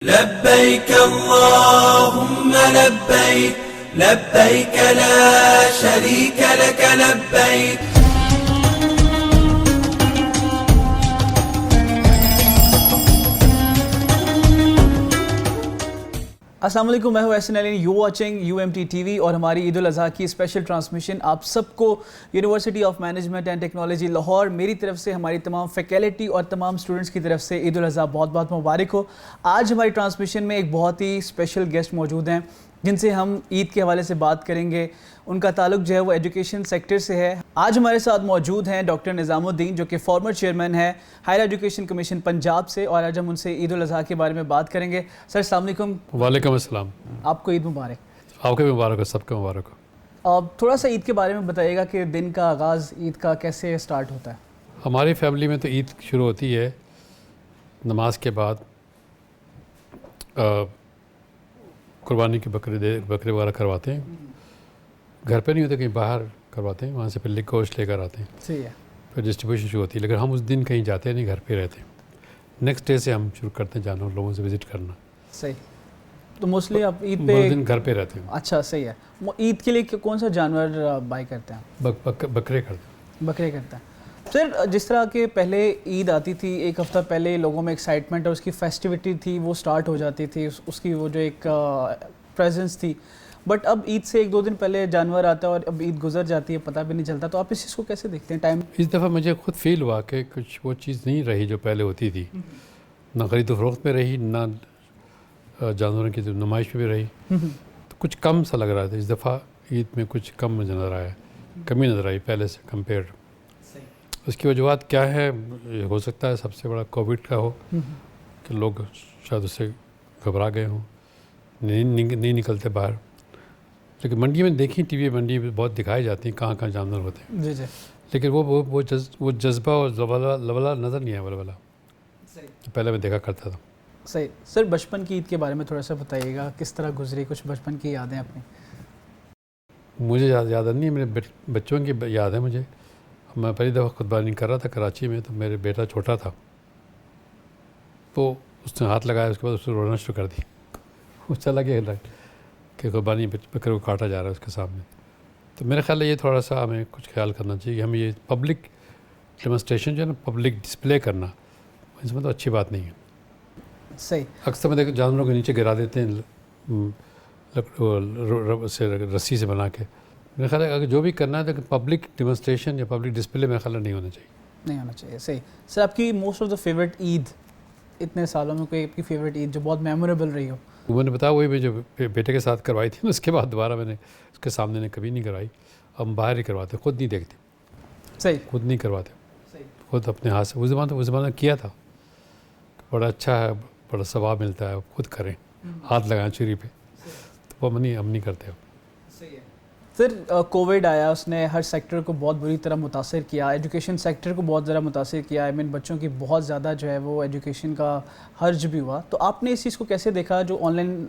لبيك اللهم لبيك لبيك لا شريك لك لبيك. السلام علیکم، میں ہوں احسن علی، یو واچنگ UMT TV اور ہماری عید الاضحیٰ کی اسپیشل ٹرانسمیشن آپ سب کو university of management and technology Lahore میری طرف سے، ہماری تمام فیکلٹی اور تمام اسٹوڈنٹس کی طرف سے عید الاضحیٰ بہت بہت مبارک ہو. آج ہماری ٹرانسمیشن میں ایک بہت ہی اسپیشل گیسٹ موجود ہیں جن سے ہم عید کے حوالے سے بات کریں گے. ان کا تعلق جو ہے وہ ایجوکیشن سیکٹر سے ہے. آج ہمارے ساتھ موجود ہیں ڈاکٹر نظام الدین جو کہ فارمر چیئرمین ہے ہائر ایجوکیشن کمیشن پنجاب سے، اور آج ہم ان سے عید الاضحیٰ کے بارے میں بات کریں گے. سر السلام علیکم. وعلیکم السلام. آپ کو عید مبارک. آپ کے بھی مبارک ہو، سب کو مبارک ہو. تھوڑا سا عید کے بارے میں بتائیے گا کہ دن کا آغاز عید کا کیسے سٹارٹ ہوتا ہے؟ ہماری فیملی میں تو عید شروع ہوتی ہے نماز کے بعد، قربانی کے بکرے وغیرہ کرواتے ہیں. گھر پہ نہیں ہوتے، کہیں باہر کرواتے ہیں، وہاں سے پھر گوشت لے کر آتے ہیں. صحیح ہے. پھر ڈسٹریبیوشن شروع ہوتی ہے، لیکن ہم اس دن کہیں جاتے نہیں، گھر پہ رہتے ہیں. نیکسٹ ڈے سے ہم شروع کرتے ہیں جانا، لوگوں سے وزٹ کرنا. صحیح. تو موسٹلی آپ عید پہ پہ دن گھر پہ رہتے ہیں. اچھا صحیح ہے. عید کے لیے کون سا جانور بائی کرتے ہیں؟ بکرے کرتے ہیں. بکرے کرتے ہیں. سر جس طرح کہ پہلے عید آتی تھی، ایک ہفتہ پہلے لوگوں میں ایکسائٹمنٹ اور اس کی فیسٹیوٹی تھی وہ سٹارٹ ہو جاتی تھی، اس کی وہ جو ایک پریزنس تھی. بٹ اب عید سے ایک دو دن پہلے جانور آتا ہے اور اب عید گزر جاتی ہے، پتہ بھی نہیں چلتا. تو آپ اس چیز کو کیسے دیکھتے ہیں؟ ٹائم اس دفعہ مجھے خود فیل ہوا کہ کچھ وہ چیز نہیں رہی جو پہلے ہوتی تھی. نہ خرید و فروخت میں رہی، نہ جانوروں کی نمائش میں بھی رہی. تو کچھ کم سا لگ رہا تھا. اس دفعہ عید میں کچھ کم نظر آیا، کمی نظر آئی پہلے سے کمپیئرڈ. اس کی وجوہات کیا ہے؟ ہو سکتا ہے سب سے بڑا کووڈ کا ہو کہ لوگ شاید اس سے گھبرا گئے ہوں، نہیں نکلتے باہر. لیکن منڈی میں دیکھیں، ٹی وی منڈی میں بہت دکھائی جاتی ہیں کہاں کہاں جانور ہوتے ہیں. جی جی. لیکن وہ جذبہ اور لولہ نظر نہیں آیا ولولہ پہلے میں دیکھا کرتا تھا. صحیح. سر بچپن کی عید کے بارے میں تھوڑا سا بتائیے گا، کس طرح گزری، کچھ بچپن کی یادیں اپنی؟ مجھے یاد نہیں ہے، میرے بچوں کی یاد ہے مجھے. میں پہلی دفعہ قربانی کر رہا تھا کراچی میں، تو میرے بیٹا چھوٹا تھا، تو اس نے ہاتھ لگایا، اس کے بعد اس نے رونا شروع کر دی. وہ چلا گیا کہ قربانی بکرے کو کاٹا جا رہا ہے اس کے سامنے. تو میرے خیال ہے یہ تھوڑا سا ہمیں کچھ خیال کرنا چاہیے. ہمیں یہ پبلک ڈیمونسٹریشن جو ہے نا، پبلک ڈسپلے کرنا، اس میں تو اچھی بات نہیں ہے. صحیح. اکثر میں دیکھ جانوروں کے نیچے گرا دیتے ہیں رسی سے بنا کے. میرے خیال ہے اگر جو بھی کرنا ہے تو پبلک ڈیمونسٹریشن یا پبلک ڈسپلے میرے خیال ہے نہیں ہونا چاہیے. صحیح. سر آپ کی موسٹ آف دا فیوریٹ عید اتنے سالوں میں، کوئی آپ کی فیوریٹ عید جو بہت میموریبل رہی ہو؟ میں نے بتایا وہی میں جو بیٹے کے ساتھ کروائی تھی، اس کے بعد دوبارہ میں نے اس کے سامنے نے کبھی نہیں کروائی. ہم باہر ہی کرواتے، خود نہیں دیکھتے. صحیح. خود نہیں کرواتے، خود اپنے ہاتھ سے. اس زمانے کیا تھا، بڑا اچھا ہے، بڑا ثواب ملتا ہے. خود کریں، ہاتھ لگائیں چوری پہ. تو وہ ہم نہیں کرتے. سر کووڈ آیا، اس نے ہر سیکٹر کو بہت بری طرح متاثر کیا، ایجوکیشن سیکٹر کو بہت زیادہ متاثر کیا. بچوں کی بہت زیادہ جو ہے وہ ایجوکیشن کا حرج بھی ہوا. تو آپ نے اس چیز کو کیسے دیکھا؟ جو آن لائن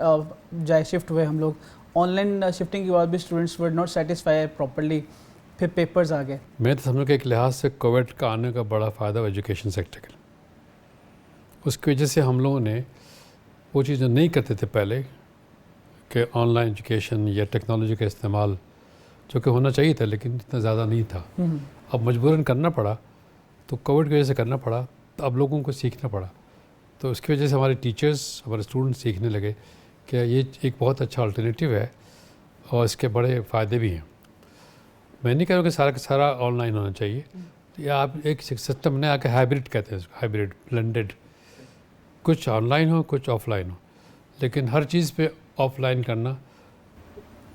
جائے شفٹ ہوئے ہم لوگ، آن لائن شفٹنگ کے بعد بھی students were not satisfy properly, پھر پیپرز آ گئے. میں تو سمجھوں کہ ایک لحاظ سے کووڈ کا آنے کا بڑا فائدہ ہوا ایجوکیشن سیکٹر کے. اس کی وجہ سے ہم لوگوں نے وہ چیز جو نہیں کرتے تھے پہلے، کہ آن لائن ایجوکیشن یا ٹیکنالوجی کا استعمال جو کہ ہونا چاہیے تھا لیکن اتنا زیادہ نہیں تھا. اب مجبوراً کرنا پڑا، تو کووڈ کی وجہ سے کرنا پڑا. تو اب لوگوں کو سیکھنا پڑا. تو اس کی وجہ سے ہمارے ٹیچرز، ہمارے اسٹوڈنٹ سیکھنے لگے کہ یہ ایک بہت اچھا الٹرنیٹیو ہے اور اس کے بڑے فائدے بھی ہیں. میں نہیں کہہ رہا کہ سارا کا سارا آن لائن ہونا چاہیے. یا آپ ایک سسٹم نے آ کے ہائبرڈ کہتے ہیں، ہائبرڈ بلینڈڈ، کچھ آن لائن ہو کچھ آف لائن ہو. لیکن ہر چیز پہ آف لائن کرنا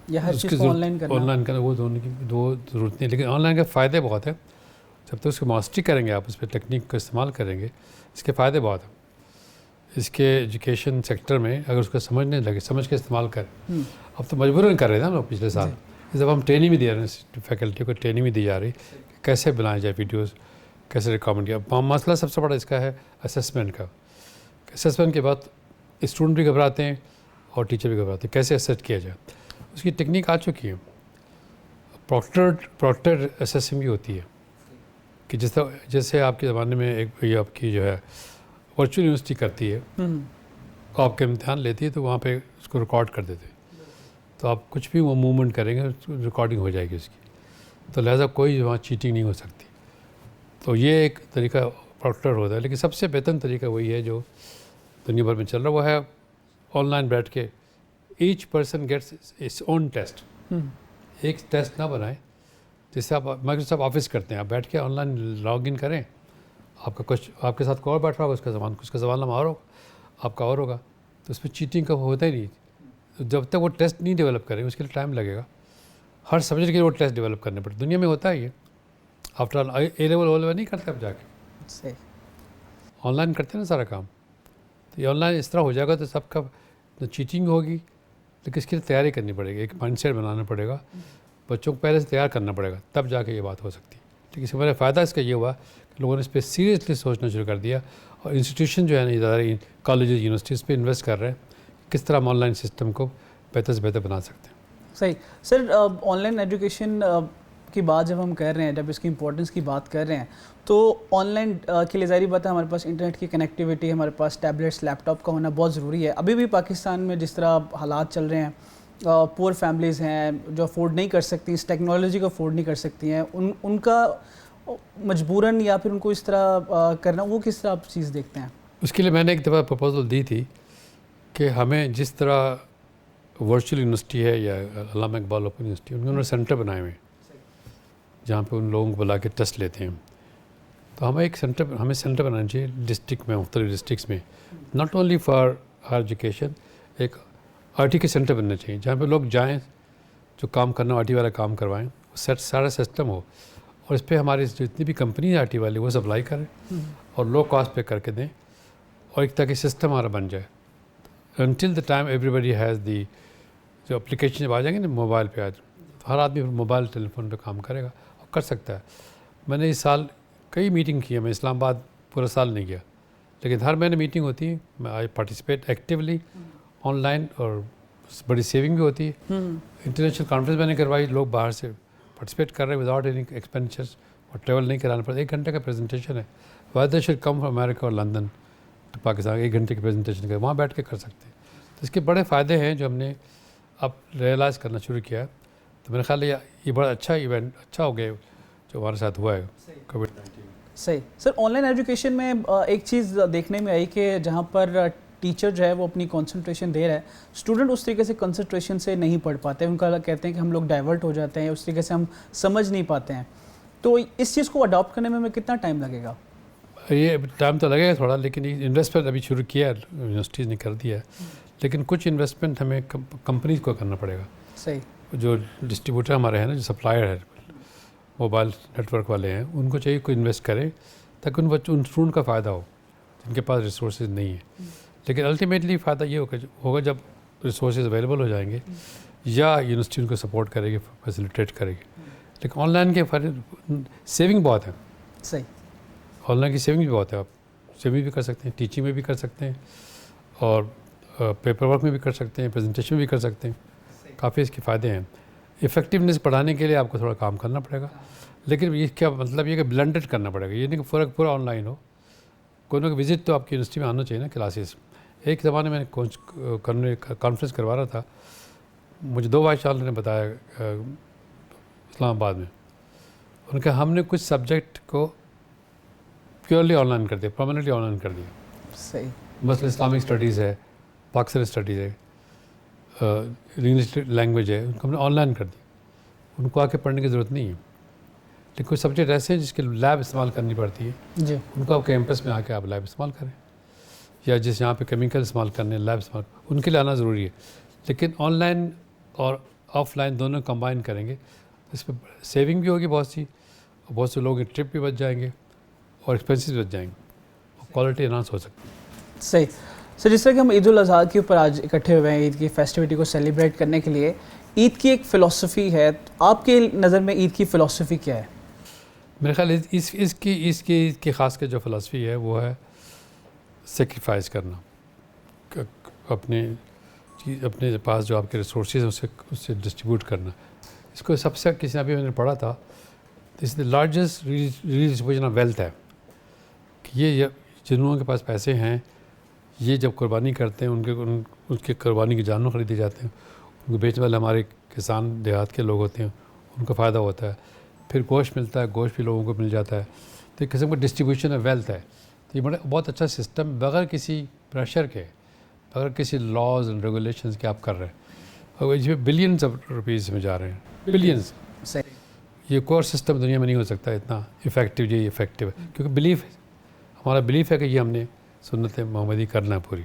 یا ہر چیز کو آن لائن کرنا وہ دونوں کی دو ضرورت نہیں. لیکن آن لائن کے فائدے بہت ہیں. جب تک اس کی ماسٹری کریں گے، آپ اس پہ ٹیکنیک کا استعمال کریں گے، اس کے فائدے بہت ہیں. اس کے ایجوکیشن سیکٹر میں اگر اس کو سمجھنے لگے، سمجھ کے استعمال کریں. اب تو مجبوراً کر رہے تھے ہم لوگ پچھلے سال. اس دفعہ ہم ٹریننگ بھی دے رہے ہیں، فیکلٹی کو ٹریننگ بھی دی جا رہی کہ کیسے بنایا جائے ویڈیوز، کیسے ریکامنڈ کیا. مسئلہ سب سے بڑا اس کا ہے اسیسمنٹ کا. اسیسمنٹ کے بعد اسٹوڈنٹ بھی گھبراتے ہیں اور ٹیچر بھی گھبراتے ہیں، کیسے اسیس کیا جائے. اس کی ٹیکنیک آ چکی ہے. پروکٹر اسیسنگ بھی ہوتی ہے کہ جیسے آپ کے زمانے میں ایک آپ کی جو ہے ورچوئل یونیورسٹی کرتی ہے، آپ کے امتحان لیتی ہے تو وہاں پہ اس کو ریکارڈ کر دیتے، تو آپ کچھ بھی وہ موومنٹ کریں گے ریکارڈنگ ہو جائے گی اس کی، تو لہٰذا کوئی وہاں چیٹنگ نہیں ہو سکتی. تو یہ ایک طریقہ پرٹیکٹر ہوتا ہے. لیکن سب سے بہترین طریقہ وہی ہے جو دنیا بھر میں چل رہا ہے، وہ ہے آن لائن بیٹھ کے each person gets its own test. ایک ٹیسٹ نہ بنائیں جیسے آپ مائکروسافٹ آفس کرتے ہیں، آپ بیٹھ کے آن لائن لاگ ان کریں، آپ کا کچھ آپ کے ساتھ کوئی اور بیٹھا ہوگا، اس کا زبان نامہ اور ہوگا، آپ کا اور ہوگا، تو اس میں چیٹنگ کا ہوتا ہی نہیں. جب تک وہ ٹیسٹ نہیں ڈیولپ کریں اس کے لیے ٹائم لگے گا. ہر سبجیکٹ کے لیے وہ ٹیسٹ ڈیولپ کرنے پڑتے. دنیا میں ہوتا ہی ہے. آفٹر آل اے لیول او لیول نہیں کرتے اب جا کے، صحیح آن لائن کرتے ہیں نا سارا کام. تو یہ آن لائن اس طرح ہو جائے گا تو سب کا چیٹنگ ہوگی، لیکن اس کے لیے تیاری کرنی پڑے گی، ایک مائنڈ سیٹ بنانا پڑے گا، بچوں کو پہلے سے تیار کرنا پڑے گا، تب جا کے یہ بات ہو سکتی ہے. لیکن اس سے میرا فائدہ اس کا یہ ہوا کہ لوگوں نے اس پہ سیریسلی سوچنا شروع کر دیا، اور انسٹیٹیوشن جو ہے نا ادارے کالجز یونیورسٹیز پہ انویسٹ کر رہے ہیں کس طرح ہم آن لائن سسٹم کو بہتر سے بہتر بنا سکتے ہیں. صحیح. سر آن لائن ایجوکیشن کی بات جب ہم کر رہے ہیں، جب اس کی امپورٹنس کی بات کر رہے ہیں، تو آن لائن کے لیے ظاہری بات ہے ہمارے پاس انٹرنیٹ کی کنیکٹیوٹی، ہمارے پاس ٹیبلیٹس لیپ ٹاپ کا ہونا بہت ضروری ہے. ابھی بھی پاکستان میں جس طرح حالات چل رہے ہیں، پور فیملیز ہیں جو افورڈ نہیں کر سکتی، اس ٹیکنالوجی کو افورڈ نہیں کر سکتی ہیں، ان کا مجبوراً یا پھر ان کو اس طرح کرنا، وہ کس طرح آپ چیز دیکھتے ہیں؟ اس کے لیے میں نے ایک دفعہ پرپوزل دی تھی کہ ہمیں جس طرح ورچوئل یونیورسٹی ہے یا علامہ اقبال اوپن یونیورسٹی، انہوں نے سینٹر بنائے ہوئے ہیں جہاں پہ ان لوگوں کو بلا کے ٹیسٹ لیتے ہیں. تو ہمیں سینٹر بنانا چاہیے ڈسٹرکٹ میں، مختلف ڈسٹرکس میں، not only for higher education. ایک آئی ٹی کے سینٹر بننا چاہیے جہاں پہ لوگ جائیں، جو کام کرنا آئی ٹی والا کام کروائیں، سارا سسٹم ہو، اور اس پہ ہماری جتنی بھی کمپنی آئی ٹی والی وہ سپلائی کریں اور لو کاسٹ پہ کر کے دیں، اور ایک تاکہ سسٹم ہمارا بن جائے. انٹل دا ٹائم ایوری بڈی ہیز دی، جو اپلیکیشن جب آ جائیں گے نا موبائل پہ، آج ہر آدمی موبائل ٹیلی فون پہ کام کرے گا اور کر سکتا ہے. میں نے اس سال کئی میٹنگ کی ہے، میں اسلام آباد پورا سال نہیں گیا، لیکن ہر مہینے میٹنگ ہوتی ہے، میں آئی پارٹیسپیٹ ایکٹیولی آن لائن، اور بڑی سیونگ بھی ہوتی ہے. انٹرنیشنل کانفرنس میں نے کروائی، لوگ باہر سے پارٹیسپیٹ کر رہے ہیں وداؤٹ اینی ایکسپینڈیچرس، اور ٹریول نہیں کرانا پڑتا. 1 گھنٹے کا پریزنٹیشن ہے، ویدر شوڈ کم فرام امریکہ اور لندن تو پاکستان 1 گھنٹے کی پریزنٹیشن کر وہاں بیٹھ کے کر سکتے ہیں. تو اس کے بڑے فائدے ہیں جو ہم نے اب ریئلائز کرنا شروع کیا. تو میرے خیال ہے یہ بڑا اچھا ایونٹ، اچھا ہو گیا جو ہمارے ساتھ ہوا ہے کووڈ-19. صحیح. سر آن لائن ایجوکیشن میں ایک چیز دیکھنے میں آئی کہ جہاں پر ٹیچر جو ہے وہ اپنی کنسنٹریشن دے رہا ہے، اسٹوڈنٹ اس طریقے سے کنسنٹریشن سے نہیں پڑھ پاتے، ان کا کہتے ہیں کہ ہم لوگ ڈائیورٹ ہو جاتے ہیں، اس طریقے سے ہم سمجھ نہیں پاتے ہیں. تو اس چیز کو اڈاپٹ کرنے میں ہمیں کتنا ٹائم لگے گا؟ یہ ٹائم تو لگے گا تھوڑا، لیکن انویسٹمنٹ ابھی شروع کیا ہے، یونیورسٹیز نے کر دیا ہے، لیکن کچھ انویسٹمنٹ ہمیں کمپنیز کو کرنا پڑے گا. صحیح. جو ڈسٹریبیوٹر ہمارے ہیں نا، جو سپلائر ہے موبائل نیٹ ورک والے ہیں، ان کو چاہیے کوئی انویسٹ کریں تاکہ ان اسٹوڈنٹ کا فائدہ ہو جن کے پاس ریسورسز نہیں ہیں. لیکن الٹیمیٹلی فائدہ یہ ہوگا جب ریسورسز اویلیبل ہو جائیں گے، یا یونیورسٹی ان کو سپورٹ کرے گی، فیسیلیٹیٹ کرے گی. لیکن آن لائن کے سیونگ بہت ہے. صحیح. آن لائن کی سیونگ بھی بہت ہے، آپ سیونگ بھی کر سکتے ہیں، ٹیچنگ میں بھی کر سکتے ہیں، اور پیپر ورک میں بھی کر سکتے ہیں، پریزنٹیشن بھی کر سکتے ہیں. کافی اس کے فائدے ہیں. افیکٹونیس بڑھانے کے لیے آپ کو تھوڑا کام کرنا پڑے گا، لیکن یہ کیا مطلب یہ کہ بلینڈڈ کرنا پڑے گا. یہ نہیں کہ پورا آن لائن ہو، کوئی نہ کوئی وزٹ تو آپ کی یونیورسٹی میں آنا چاہیے نا، کلاسز. ایک زمانے میں کانفرنس کروا رہا تھا، مجھے 2 وائس چانسلر نے بتایا اسلام آباد میں، ان کا ہم نے کچھ سبجیکٹ کو پیورلی آن لائن کر دیا، پرماننٹلی آن لائن کر دیا. صحیح. مثلا اسلامک اسٹڈیز ہے، پاکستانی اسٹڈیز ہے، انگلش لینگویج ہے، ان کو ہم نے آن لائن کر دی. ان کو آ کے پڑھنے کی ضرورت نہیں ہے. لیکن کچھ سبجیکٹ ایسے ہیں جس کے لیب استعمال کرنی پڑتی ہے، جی. ان کو آپ کیمپس میں آ کے آپ لیب استعمال کریں، یا جس یہاں پہ کیمیکل استعمال کرنے لیب استعمال، ان کے لیے آنا ضروری ہے. لیکن آن لائن اور آف لائن دونوں کمبائن کریں گے، اس پہ سیونگ بھی ہوگی بہت سی، اور بہت سے لوگوں کے ٹرپ بھی بچ جائیں گے، اور ایکسپینسز بچ جائیں گے، اور کوالٹی انہانس ہو سکتی ہے. صحیح. سر جس طرح کہ ہم عید الاضحیٰ کے اوپر آج اکٹھے ہوئے ہیں، عید کی فیسٹیوٹی کو سیلیبریٹ کرنے کے لیے، عید کی ایک فلسفی ہے، آپ کے نظر میں عید کی فلسفی کیا ہے؟ میرے خیال اس کی خاص کر جو فلسفی ہے وہ ہے سیکریفائز کرنا، اپنے پاس جو آپ کے ریسورسز ہیں اس سے ڈسٹریبیوٹ کرنا. اس کو سب سے کسی ابھی میں نے پڑھا تھا، اس دا لارجسٹ ریڈسٹریبیوشن آف ویلتھ ہے کہ یہ جن لوگوں کے پاس پیسے ہیں یہ جب قربانی کرتے ہیں ان کے قربانی کے جانور خریدے جاتے ہیں, ان کو بیچنے والے ہمارے کسان دیہات کے لوگ ہوتے ہیں, ان کو فائدہ ہوتا ہے. پھر گوشت ملتا ہے, گوشت بھی لوگوں کو مل جاتا ہے. تو ایک قسم کا ڈسٹریبیوشن آف ویلتھ ہے. تو یہ بہت اچھا سسٹم بغیر کسی پریشر کے, بغیر کسی لاز اینڈ ریگولیشنز کے آپ کر رہے ہیں, اور اس میں بلینس آف روپیز میں جا رہے ہیں, بلینس. یہ کوئی سسٹم دنیا میں نہیں ہو سکتا اتنا افیکٹو. یہ افیکٹو ہے کیونکہ بلیف ہے, ہمارا بلیف ہے کہ یہ ہم نے سنت محمدی کرنا ہے پوری,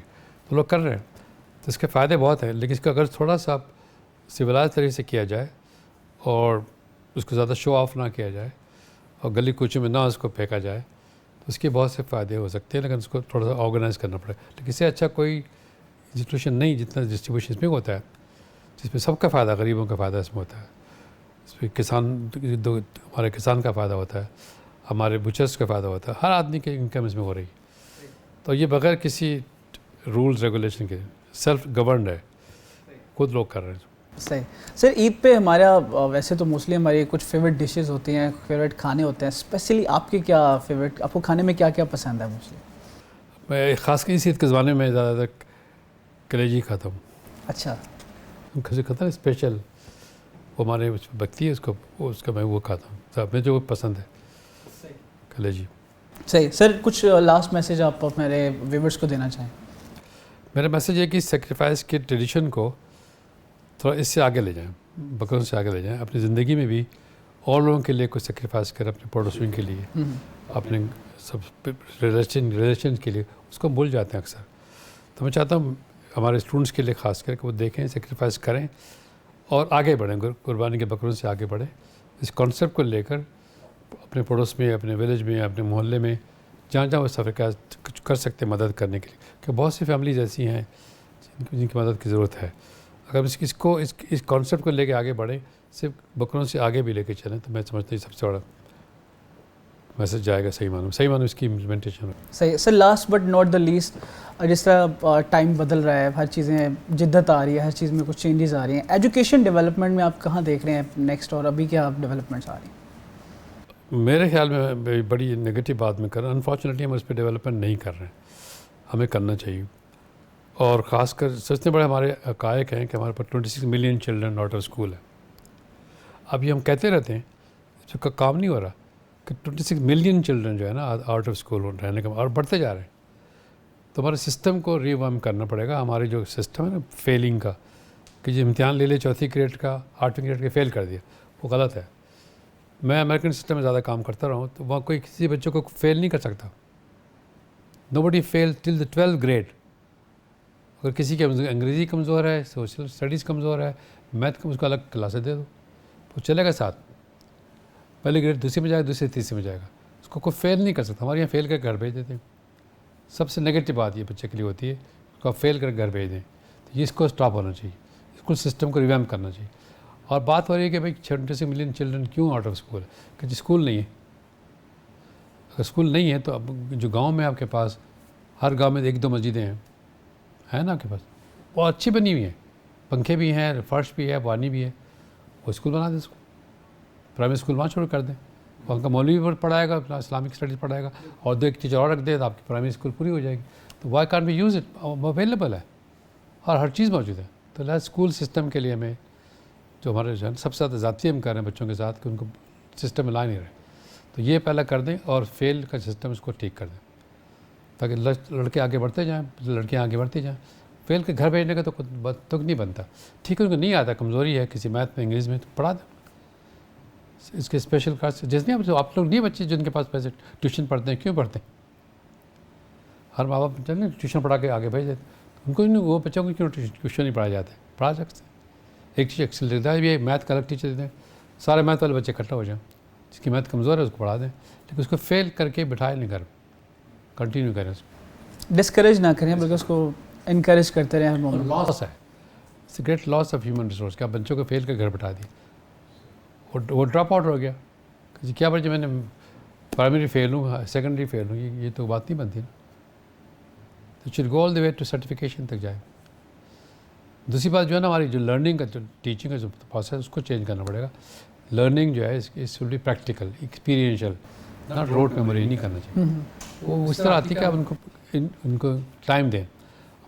تو لوگ کر رہے ہیں. تو اس کے فائدے بہت ہیں, لیکن اس کا اگر تھوڑا سا سویلائز طریقے سے کیا جائے اور اس کو زیادہ شو آف نہ کیا جائے اور گلی کوچوں میں نہ اس کو پھینکا جائے, تو اس کے بہت سے فائدے ہو سکتے ہیں, لیکن اس کو تھوڑا سا آرگنائز کرنا پڑے. لیکن اس سے اچھا کوئی انسٹیٹیوشن نہیں جتنا ڈسٹریبیوشن اس میں ہوتا ہے, جس میں سب کا فائدہ, غریبوں کا فائدہ اس میں ہوتا ہے. اس میں ہمارے کسان کا فائدہ ہوتا ہے, ہمارے بچرس کا فائدہ ہوتا ہے, ہر آدمی کی انکم اس میں ہو رہی ہے. تو یہ بغیر کسی رولز ریگولیشن کے سیلف گورنڈ ہے, خود لوگ کر رہے ہیں. صحیح. سر عید پہ ہمارا ویسے تو موسٹلی ہماری کچھ فیوریٹ ڈشز ہوتی ہیں, فیوریٹ کھانے ہوتے ہیں. اسپیشلی آپ کے کیا فیوریٹ, آپ کو کھانے میں کیا کیا پسند ہے موسٹلی؟ میں خاص کر اس عید کے زمانے میں زیادہ تر کلیجی کھاتا ہوں. اچھا. کھاتا ہوں اسپیشل, وہ ہمارے بکتی ہے اس کا میں وہ کھاتا ہوں, مجھے وہ پسند ہے کلیجی. صحیح. سر کچھ لاسٹ میسیج آپ میرے ویورز کو دینا چاہیں؟ میرا میسیج ہے کہ سیکریفائس کے ٹریڈیشن کو تھوڑا اس سے آگے لے جائیں, بکروں سے آگے لے جائیں. اپنی زندگی میں بھی اور لوگوں کے لیے کوئی سیکریفائس کریں, اپنے پڑوسیوں کے لیے, اپنے سب ریلیشن کے لیے, اس کو بھول جاتے ہیں اکثر. تو میں چاہتا ہوں ہمارے اسٹوڈنٹس کے لیے خاص کر کہ وہ دیکھیں, سیکریفائس کریں اور آگے بڑھیں, قربانی کے بکروں سے آگے بڑھیں. اس کانسیپٹ کو لے کر اپنے پڑوس میں, اپنے ولیج میں, اپنے محلے میں, جہاں جہاں وہ سفر کچھ کر سکتے ہیں مدد کرنے کے لیے, کہ بہت سی فیملیز ایسی ہیں جن کی مدد کی ضرورت ہے. اگر اس کانسیپٹ کو لے کے آگے بڑھیں, صرف بکروں سے آگے بھی لے کے چلیں, تو میں سمجھتا ہوں سب سے بڑا میسج جائے گا. صحیح معنوں اس کی امپلیمنٹیشن ہو. صحیح. Sir last but not the least, جس طرح ٹائم بدل رہا ہے, ہر چیزیں جدت آ رہی ہے, ہر چیز میں کچھ چینجز آ رہی ہیں, ایجوکیشن ڈیولپمنٹ میں آپ کہاں دیکھ رہے ہیں نیکسٹ, اور ابھی کیا ڈیولپمنٹس آ رہی ہیں؟ میرے خیال میں بڑی نگیٹو بات میں کر رہا ہوں. انفارچونیٹلی ہم اس پہ ڈیولپمنٹ نہیں کر رہے ہیں, ہمیں کرنا چاہیے. اور خاص کر سچنے بڑے ہمارے حقائق ہیں کہ ہمارے پاس 26 million children out of school ہے. اب یہ ہم کہتے رہتے ہیں, اس کا کام نہیں ہو رہا کہ 26 ملین چلڈرن جو ہے نا آؤٹ آف اسکول رہنے کا, اور بڑھتے جا رہے ہیں. تو ہمارے سسٹم کو ریوائم کرنا پڑے گا. ہمارے جو سسٹم ہے نا فیلنگ کا, کہ جو امتحان لے لے 4تھی گریڈ کا 8ویں گریڈ کا فیل کر دیا, وہ غلط ہے. میں امریکن سسٹم میں زیادہ کام کرتا رہا ہوں, تو وہاں کوئی کسی بچوں کو فیل نہیں کر سکتا. نوبڈی فیل ٹل دا 12th گریڈ. اگر کسی کی انگریزی کمزور ہے, سوشل اسٹڈیز کمزور ہے, میتھ اس کو الگ کلاسیں دے دو, وہ چلے گا ساتھ. پہلی گریڈ دوسری میں جائے گا, دوسری تیسری میں جائے گا, اس کو کوئی فیل نہیں کر سکتا. ہمارے یہاں فیل کر گھر بھیج دیتے ہیں. سب سے نگیٹو بات یہ بچے کے لیے ہوتی ہے, اس کو آپ فیل کر گھر بھیج دیں. تو یہ اس کو اسٹاپ ہونا چاہیے, اسکول سسٹم کو ریویمپ کرنا چاہیے. اور بات ہو رہی ہے کہ بھائی 26 ملین چلڈرن کیوں آؤٹ آف اسکول ہے, کہ اسکول نہیں ہے. اگر اسکول نہیں ہے تو اب جو گاؤں میں آپ کے پاس ہر گاؤں میں 1-2 مسجدیں ہیں نا آپ کے پاس, بہت اچھی بنی ہوئی ہیں, پنکھے بھی ہیں, فرش بھی ہے, پانی بھی ہے, وہ اسکول بنا دیں. اس کو پرائمری اسکول وہاں شروع کر دیں, وہاں کا مولوی بھی پڑھائے گا, اسلامک اسٹڈیز پڑھائے گا, اور 2 ایک ٹیچر اور رکھ دے تو آپ کی پرائمری اسکول پوری ہو جائے گی. تو why can't be use it, available ہے اور ہر چیز موجود ہے. تو اسکول سسٹم کے لیے ہمیں جو ہمارے سب سے زیادہ ذاتی ہم کر رہے ہیں بچوں کے ساتھ, کہ ان کو سسٹم میں لا نہیں رہے, تو یہ پہلا کر دیں. اور فیل کا سسٹم اس کو ٹھیک کر دیں, تاکہ لڑکے آگے بڑھتے جائیں, لڑکیاں آگے بڑھتی جائیں. فیل کے گھر بھیجنے کا تو تک نہیں بنتا. ٹھیک ہے, ان کو نہیں آتا, کمزوری ہے کسی میتھ میں, انگلش میں, تو پڑھا دیں. اس کے اسپیشل کلاس جیسے آپ لوگ نہیں بچے جن کے پاس پیسے ٹیوشن پڑھتے ہیں, کیوں پڑھتے ہیں؟ ہر ماں باپ چلیں ٹیوشن پڑھا کے آگے بھیج دیتے. ان کو وہ بچوں کو کیوں ٹیوشن نہیں پڑھائے جاتے؟ پڑھا سکتے ہیں. ایک ٹیچر ایکسل دیتا ہے بھی, میتھ کا الگ ٹیچر دیتے ہیں, سارے میتھ والے بچے اکٹھا ہو جائیں. جس کی میتھ کمزور ہے اس کو پڑھا دیں, لیکن اس کو فیل کر کے بٹھائے نہیں گھر, کنٹینیو کریں, اس کو ڈسکریج نہ کریں بلکہ اس کو انکریج کرتے رہیں. لاس ہے, it's a great loss of human resource کہ آپ بچوں کو فیل کر گھر بٹھا دیے, وہ ڈراپ آؤٹ ہو گیا. کیا وجہ میں نے پرائمری فیل ہوں, سیکنڈری فیل ہوں, یہ تو بات نہیں بنتی نا. تو should go all the way to certification تک جائے. دوسری بات جو ہے نا, ہماری جو لرننگ کا جو ٹیچنگ کا جو پروسیس ہے اس کو چینج کرنا پڑے گا. لرننگ جو ہے اس will be practical, experiential, not rote memory نہیں کرنا چاہیے. وہ اس طرح آتی ہے کہ آپ ان کو ٹائم دیں.